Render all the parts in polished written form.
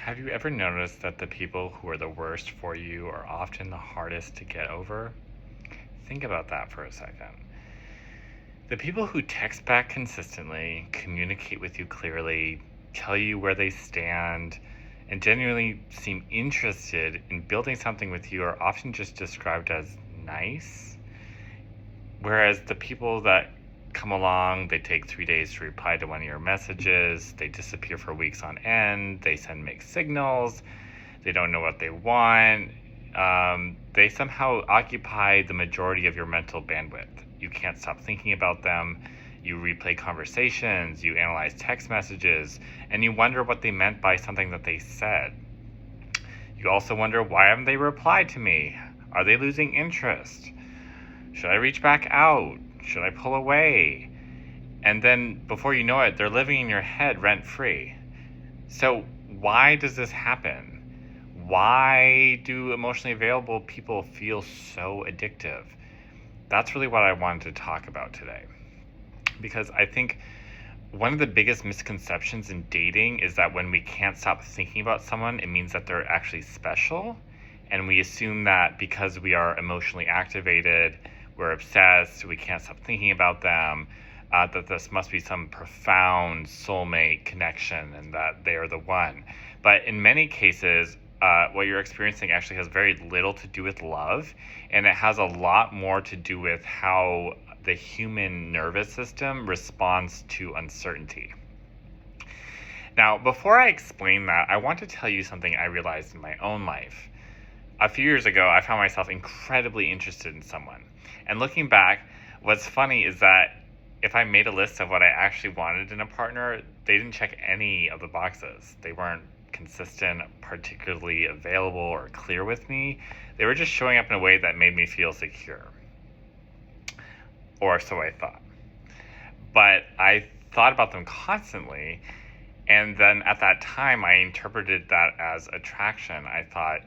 Have you ever noticed that the people who are the worst for you are often the hardest to get over? Think about that for a second. The people who text back consistently, communicate with you clearly, tell you where they stand, and genuinely seem interested in building something with you are often just described as nice. Whereas the people that come along, they take 3 days to reply to one of your messages, they disappear for weeks on end, they send mixed signals, they don't know what they want, they somehow occupy the majority of your mental bandwidth. You can't stop thinking about them, you replay conversations, you analyze text messages, and you wonder what they meant by something that they said. You also wonder, why haven't they replied to me? Are they losing interest? Should I reach back out? Should I pull away? And then before you know it, they're living in your head rent-free. So why does this happen? Why do emotionally available people feel so addictive? That's really what I wanted to talk about today. Because I think one of the biggest misconceptions in dating is that when we can't stop thinking about someone, it means that they're actually special. And we assume that because we are emotionally activated, we're obsessed, we can't stop thinking about them, that this must be some profound soulmate connection and that they are the one. But in many cases, what you're experiencing actually has very little to do with love, and it has a lot more to do with how the human nervous system responds to uncertainty. Now, before I explain that, I want to tell you something I realized in my own life. A few years ago, I found myself incredibly interested in someone. And looking back, what's funny is that if I made a list of what I actually wanted in a partner, they didn't check any of the boxes. They weren't consistent, particularly available or clear with me. They were just showing up in a way that made me feel secure. Or so I thought. But I thought about them constantly, and then at that time, I interpreted that as attraction. I thought,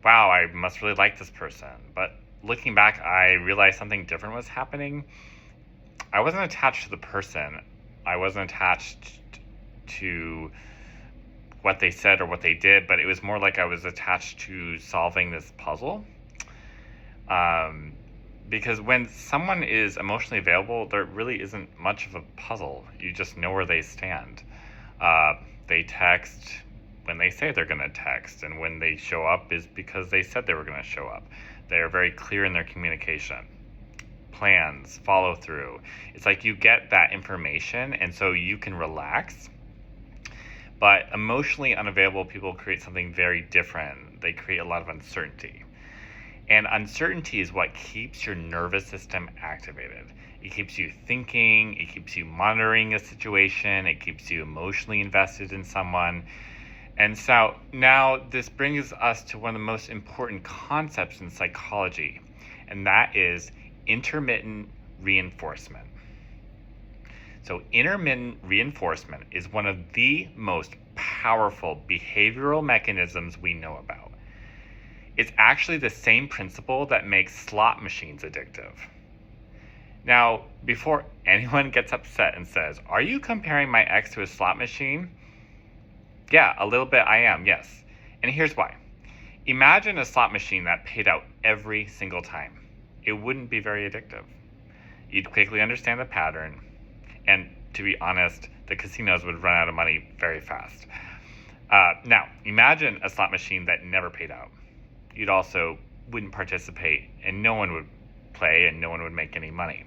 wow, I must really like this person. But looking back, I realized something different was happening. I wasn't attached to the person. I wasn't attached to what they said or what they did, but it was more like I was attached to solving this puzzle. Because when someone is emotionally available, there really isn't much of a puzzle. You just know where they stand. They text when they say they're going to text, and when they show up is because they said they were going to show up. They are very clear in their communication. Plans, follow through. It's like you get that information, and so you can relax. But emotionally unavailable people create something very different. They create a lot of uncertainty. And uncertainty is what keeps your nervous system activated. It keeps you thinking, it keeps you monitoring a situation, it keeps you emotionally invested in someone. And so now this brings us to one of the most important concepts in psychology, and that is intermittent reinforcement. So intermittent reinforcement is one of the most powerful behavioral mechanisms we know about. It's actually the same principle that makes slot machines addictive. Now, before anyone gets upset and says, "Are you comparing my ex to a slot machine?" Yeah, a little bit I am, yes. And here's why. Imagine a slot machine that paid out every single time. It wouldn't be very addictive. You'd quickly understand the pattern. And to be honest, the casinos would run out of money very fast. Now, imagine a slot machine that never paid out. You'd also wouldn't participate, and no one would play, and no one would make any money.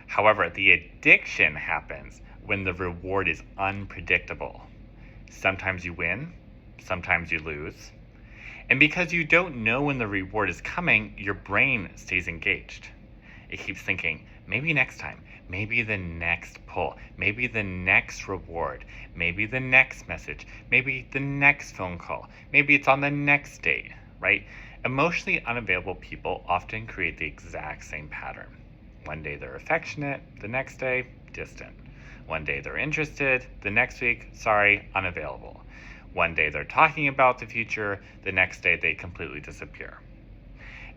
However, the addiction happens when the reward is unpredictable. Sometimes you win, sometimes you lose. And because you don't know when the reward is coming, your brain stays engaged. It keeps thinking, maybe next time, maybe the next pull, maybe the next reward, maybe the next message, maybe the next phone call, maybe it's on the next date, right? Emotionally unavailable people often create the exact same pattern. One day they're affectionate, the next day, distant. One day they're interested, the next week, sorry, unavailable. One day they're talking about the future, the next day they completely disappear.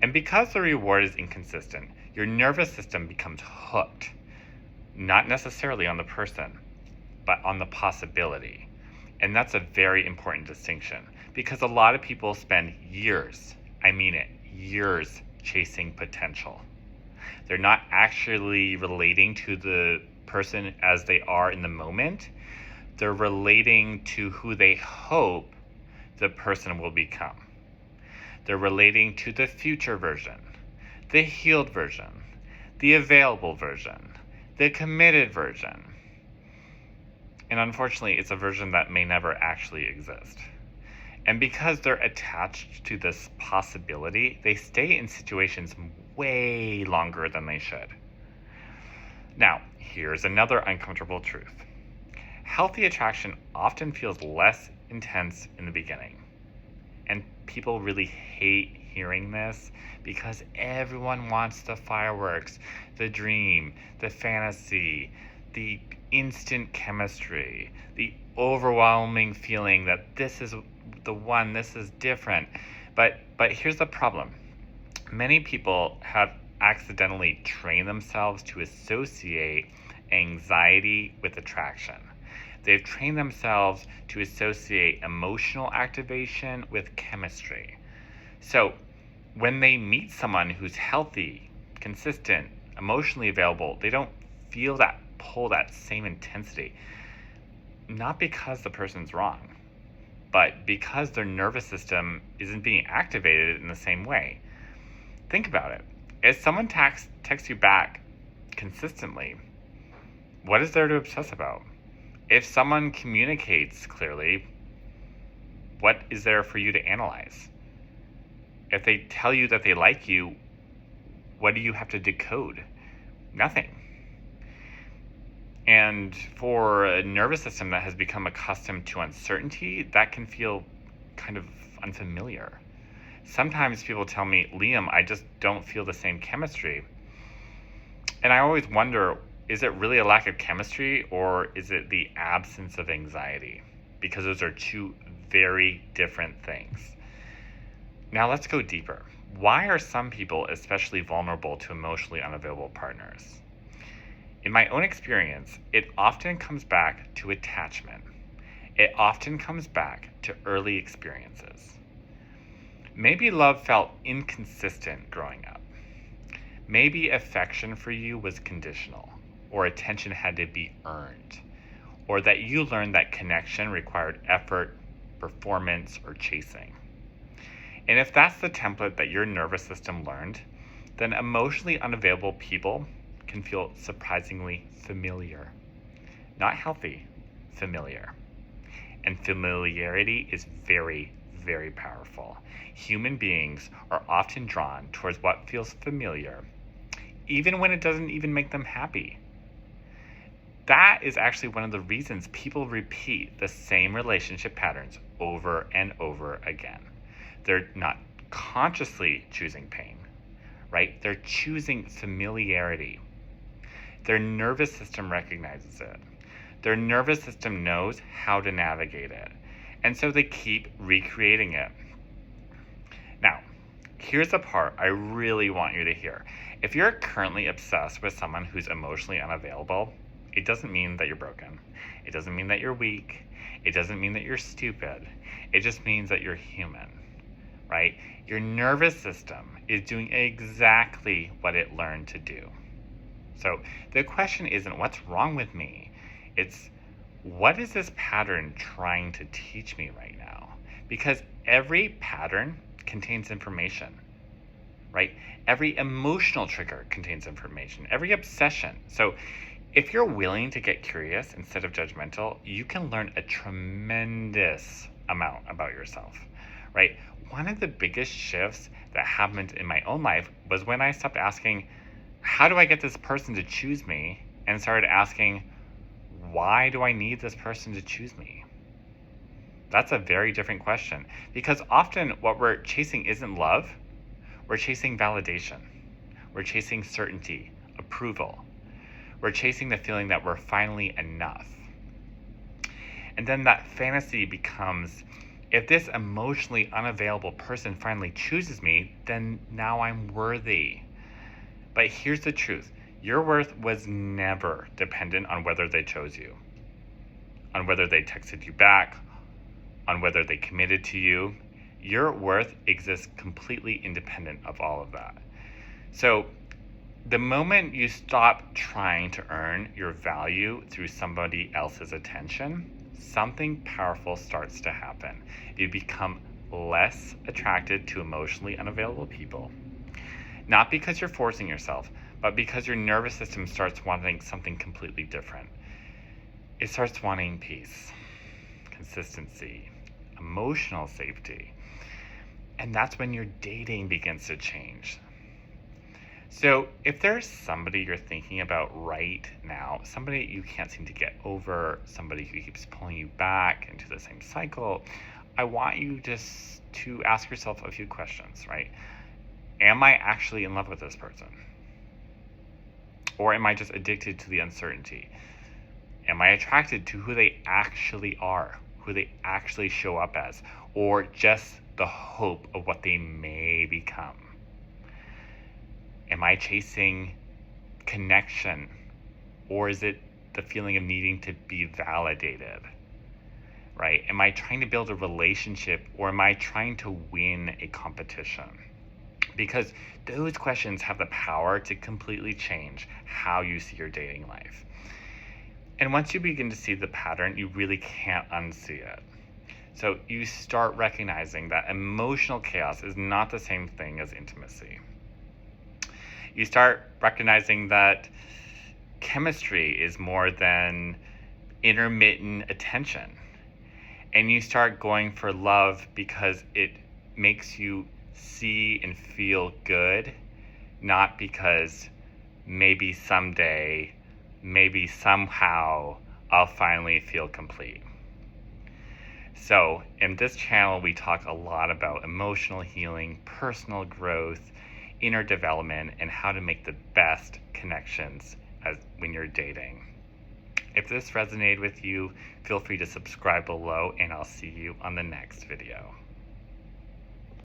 And because the reward is inconsistent, your nervous system becomes hooked, not necessarily on the person, but on the possibility. And that's a very important distinction because a lot of people spend years, I mean it, years chasing potential. They're not actually relating to the person as they are in the moment. They're relating to who they hope the person will become. They're relating to the future version, the healed version, the available version, the committed version. And unfortunately, it's a version that may never actually exist. And because they're attached to this possibility, they stay in situations way longer than they should. Now, here's another uncomfortable truth. Healthy attraction often feels less intense in the beginning. And people really hate hearing this because everyone wants the fireworks, the dream, the fantasy, the instant chemistry, the overwhelming feeling that this is the one, this is different. But here's the problem. Many people have accidentally trained themselves to associate anxiety with attraction. They've trained themselves to associate emotional activation with chemistry. So when they meet someone who's healthy, consistent, emotionally available, they don't feel that pull, that same intensity. Not because the person's wrong, but because their nervous system isn't being activated in the same way. Think about it. If someone texts you back consistently, what is there to obsess about? If someone communicates clearly, what is there for you to analyze? If they tell you that they like you, what do you have to decode? Nothing. And for a nervous system that has become accustomed to uncertainty, that can feel kind of unfamiliar. Sometimes people tell me, Liam, I just don't feel the same chemistry. And I always wonder, is it really a lack of chemistry or is it the absence of anxiety? Because those are two very different things. Now let's go deeper. Why are some people especially vulnerable to emotionally unavailable partners? In my own experience, it often comes back to attachment. It often comes back to early experiences. Maybe love felt inconsistent growing up. Maybe affection for you was conditional, or attention had to be earned, or that you learned that connection required effort, performance, or chasing. And if that's the template that your nervous system learned, then emotionally unavailable people can feel surprisingly familiar. Not healthy, familiar. And familiarity is very, very powerful. Human beings are often drawn towards what feels familiar, even when it doesn't even make them happy. That is actually one of the reasons people repeat the same relationship patterns over and over again. They're not consciously choosing pain, right? They're choosing familiarity. Their nervous system recognizes it. Their nervous system knows how to navigate it. And so they keep recreating it. Now, here's the part I really want you to hear. If you're currently obsessed with someone who's emotionally unavailable, it doesn't mean that you're broken. It doesn't mean that you're weak. It doesn't mean that you're stupid. It just means that you're human, right? Your nervous system is doing exactly what it learned to do. So the question isn't what's wrong with me? It's what is this pattern trying to teach me right now? Because every pattern contains information, right? Every emotional trigger contains information, every obsession. So if you're willing to get curious instead of judgmental, you can learn a tremendous amount about yourself, right? One of the biggest shifts that happened in my own life was when I stopped asking, how do I get this person to choose me? And started asking, why do I need this person to choose me? That's a very different question because often what we're chasing isn't love. We're chasing validation. We're chasing certainty, approval. We're chasing the feeling that we're finally enough. And then that fantasy becomes, if this emotionally unavailable person finally chooses me, then now I'm worthy. But here's the truth. Your worth was never dependent on whether they chose you, on whether they texted you back, on whether they committed to you. Your worth exists completely independent of all of that. So the moment you stop trying to earn your value through somebody else's attention, something powerful starts to happen. You become less attracted to emotionally unavailable people. Not because you're forcing yourself, but because your nervous system starts wanting something completely different. It starts wanting peace, consistency, emotional safety. And that's when your dating begins to change. So if there's somebody you're thinking about right now, somebody you can't seem to get over, somebody who keeps pulling you back into the same cycle, I want you just to ask yourself a few questions, right? Am I actually in love with this person? Or am I just addicted to the uncertainty? Am I attracted to who they actually are, who they actually show up as, or just the hope of what they may become? Am I chasing connection, or is it the feeling of needing to be validated, right? Am I trying to build a relationship, or am I trying to win a competition? Because those questions have the power to completely change how you see your dating life. And once you begin to see the pattern, you really can't unsee it. So you start recognizing that emotional chaos is not the same thing as intimacy. You start recognizing that chemistry is more than intermittent attention. And you start going for love because it makes you see and feel good, not because maybe someday, maybe somehow, I'll finally feel complete. So in this channel, we talk a lot about emotional healing, personal growth, inner development, and how to make the best connections when you're dating. If this resonated with you, feel free to subscribe below, and I'll see you on the next video.